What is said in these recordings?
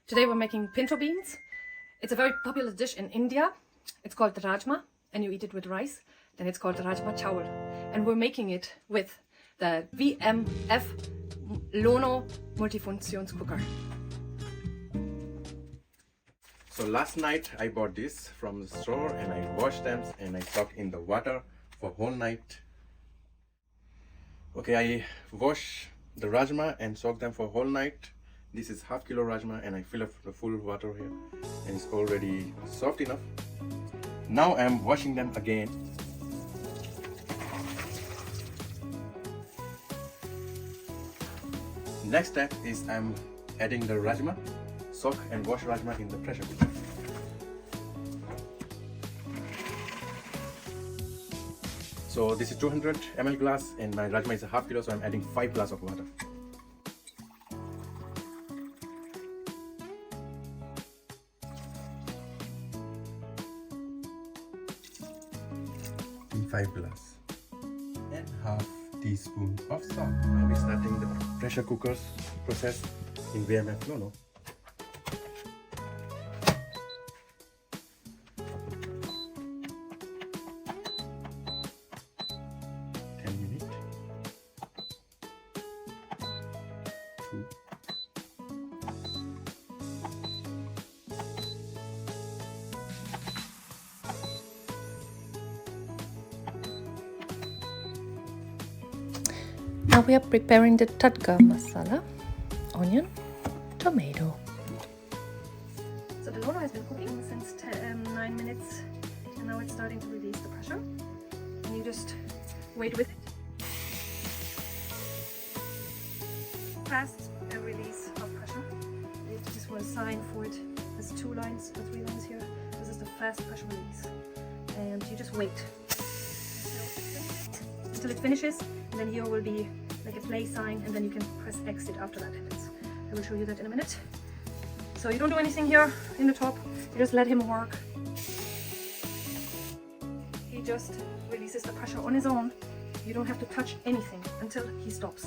Today we're making pinto beans. It's a very popular dish in India. It's called rajma and you eat it with rice. Then it's called Rajma chaval. And we're making it with the WMF Lono Multifunction Cooker. So last night I bought this from the store and I washed them and I soaked in the water for whole night. Okay, I wash the rajma and soak them for whole night. This is half kilo rajma and I fill up the full water here and it's already soft enough. Now I'm washing them again. Next step is I'm adding the rajma. Soak and wash rajma in the pressure cooker. So this is 200 ml glass and my rajma is a half kilo, so I'm adding 5 glasses of water. In 5 glasses. And half teaspoon of salt. Now we're starting the pressure cooker's process in WMF Lono. Now we are preparing the Tadka masala, onion, tomato. So the Lono has been cooking since 9 minutes and now it's starting to release the pressure. And you just wait with it. Fast release of pressure. This was a sign for it. There's 2 lines or 3 lines here. This is the fast pressure release. And you just wait until it finishes, and then here will be like a play sign, and then you can press exit after that. I will show you that in a minute. So you don't do anything here in the top, you just let him work. He just releases the pressure on his own. You don't have to touch anything until he stops.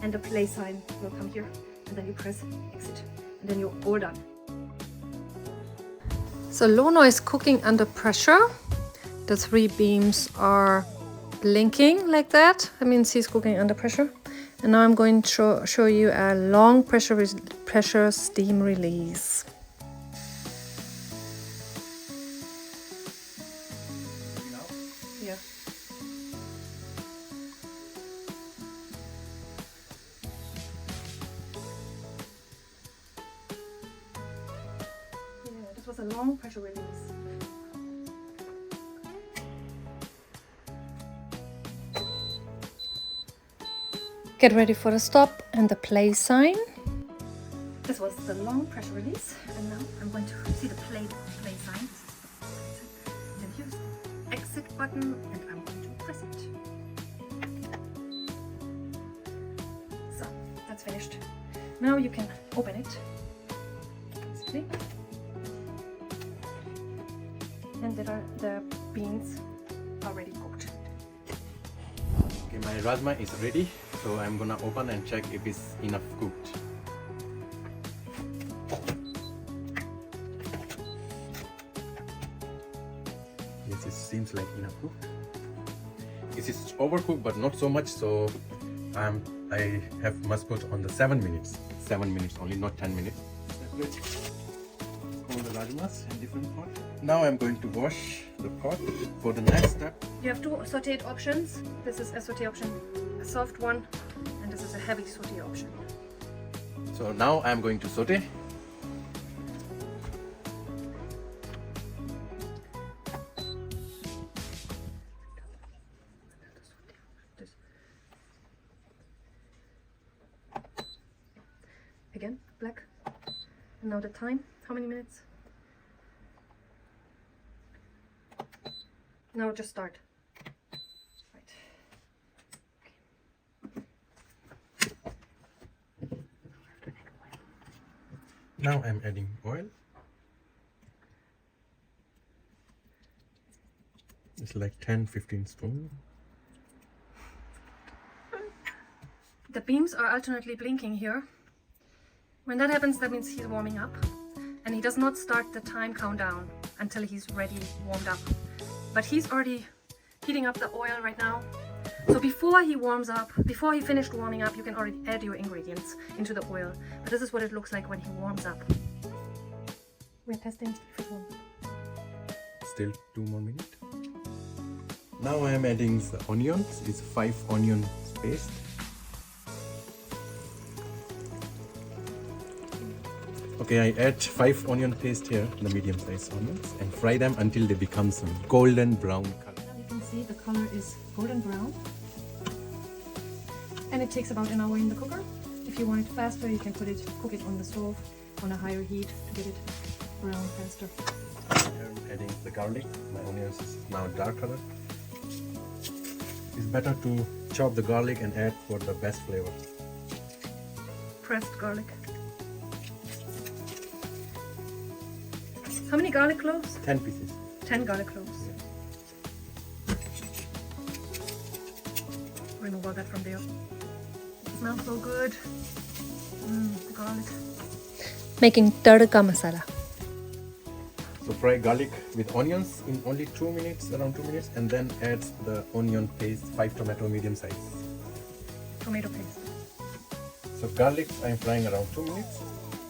And the play sign will come here, and then you press exit, and then you're all done. So Lono is cooking under pressure. The 3 beams are blinking like that. That means he's cooking under pressure. And now I'm going to show you a long pressure steam release. Yeah. Yeah, this was a long pressure release. Get ready for the stop and the play sign. This was the long pressure release, and now I'm going to see the play sign. And here's the exit button, and I'm going to press it. So that's finished. Now you can open it. See? And the beans are already cooked. Okay, my rajma is ready. So I'm gonna open and check if it's enough cooked. Yes, it seems like enough cooked. It is overcooked but not so much, so I must put on the 7 minutes. 7 minutes only, not 10 minutes. Separate all the rajmas in different pot. Now I'm going to wash the pot for the next step. You have 2 sauteed options. This is a saute option, a soft one, and this is a heavy saute option. So now I'm going to saute. Again, black. And now the time. How many minutes? Now just start. Now I'm adding oil. It's like 10-15 spoons. The beams are alternately blinking here. When that happens, that means he's warming up, and he does not start the time countdown until he's ready, warmed up. But he's already heating up the oil right now. So before he warms up, before he finished warming up, you can already add your ingredients into the oil. But this is what it looks like when he warms up. We're testing if it warms up. Still 2 more minutes. Now I am adding the onions. It's 5 onion paste. Okay, I add 5 onion paste here, the medium sized onions, and fry them until they become some golden brown color. Now you can see the color is golden brown. And it takes about an hour in the cooker. If you want it faster, you can cook it on the stove on a higher heat to get it brown faster. I'm adding the garlic. My onions is now dark color. It's better to chop the garlic and add for the best flavor. Pressed garlic. How many garlic cloves? 10 pieces. 10 garlic cloves. Yeah. Remove all that from there. It smells so good. The garlic. Making Tadka masala. So fry garlic with onions in only 2 minutes, around 2 minutes, and then add the onion paste, 5 tomato medium size. Tomato paste. So garlic I'm frying around 2 minutes.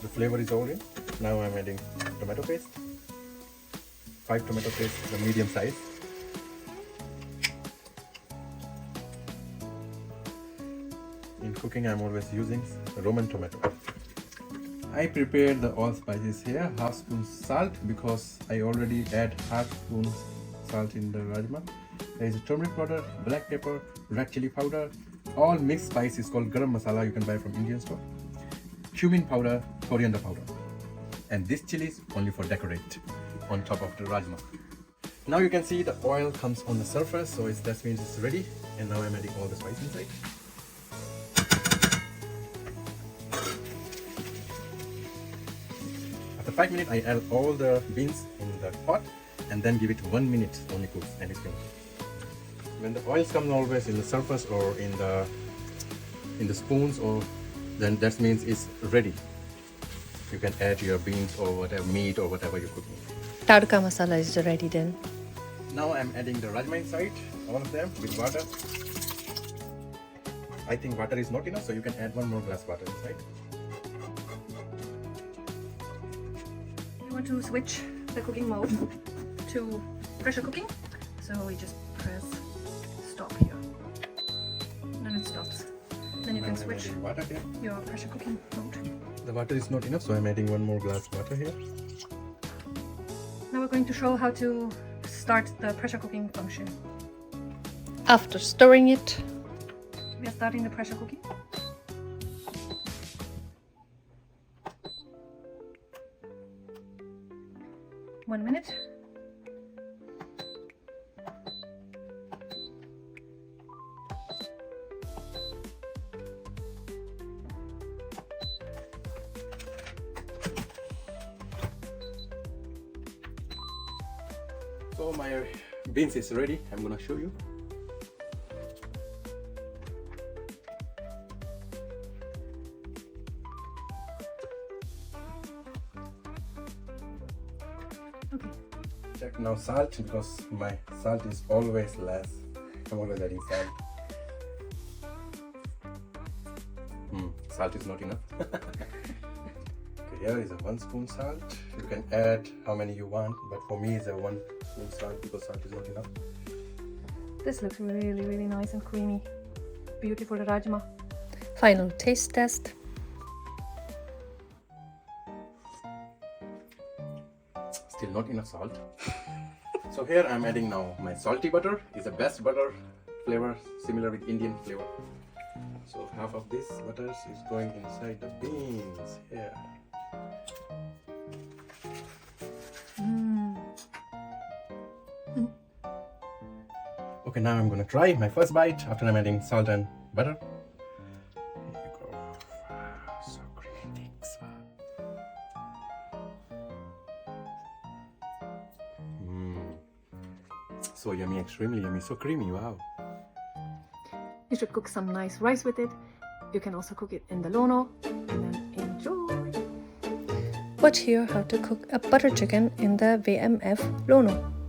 The flavor is all in. Now I'm adding tomato paste. 5 tomato paste, the medium size. In cooking I'm always using Roman tomato. I prepared the all spices here, half spoon salt because I already add half spoon salt in the rajma. There is turmeric powder, black pepper, red chili powder, all mixed spice is called garam masala, you can buy from Indian store. Cumin powder, coriander powder. And this chili is only for decorate on top of the rajma. Now you can see the oil comes on the surface, so that means it's ready. And now I'm adding all the spice inside. After 5 minutes, I add all the beans in the pot and then give it 1 minute only cooks and it's finished. When the oils come always in the surface or in the spoons, or then that means it's ready. You can add your beans or whatever meat or whatever you're cooking. Tadka masala is ready then. Now I'm adding the rajma inside, all of them with water. I think water is not enough, so you can add 1 more glass water inside. We want to switch the cooking mode to pressure cooking, so we just press stop here. And then it stops. Then you can switch water here. your pressure cooking mode. The water is not enough, so I'm adding 1 more glass water here. Now we're going to show how to start the pressure cooking function. After stirring it, we are starting the pressure cooking. One minute. So my beans is ready. I'm gonna show you. Okay. Check now salt, because my salt is always less. I'm always adding salt. Salt is not enough. Okay, here is a 1 spoon salt. You can add how many you want, but for me it's a 1 spoon salt because salt is not enough. This looks really, really nice and creamy. Beautiful rajma. Final taste test. Still not enough salt. So here I'm adding now my salty butter. Is the best butter flavor, similar with Indian flavor. So half of this butter is going inside the beans here. Okay, now I'm gonna try my first bite after I'm adding salt and butter. Here you go. So creamy. So yummy, extremely yummy, so creamy, wow. You should cook some nice rice with it. You can also cook it in the Lono and then enjoy. Watch here how to cook a butter chicken in the WMF Lono.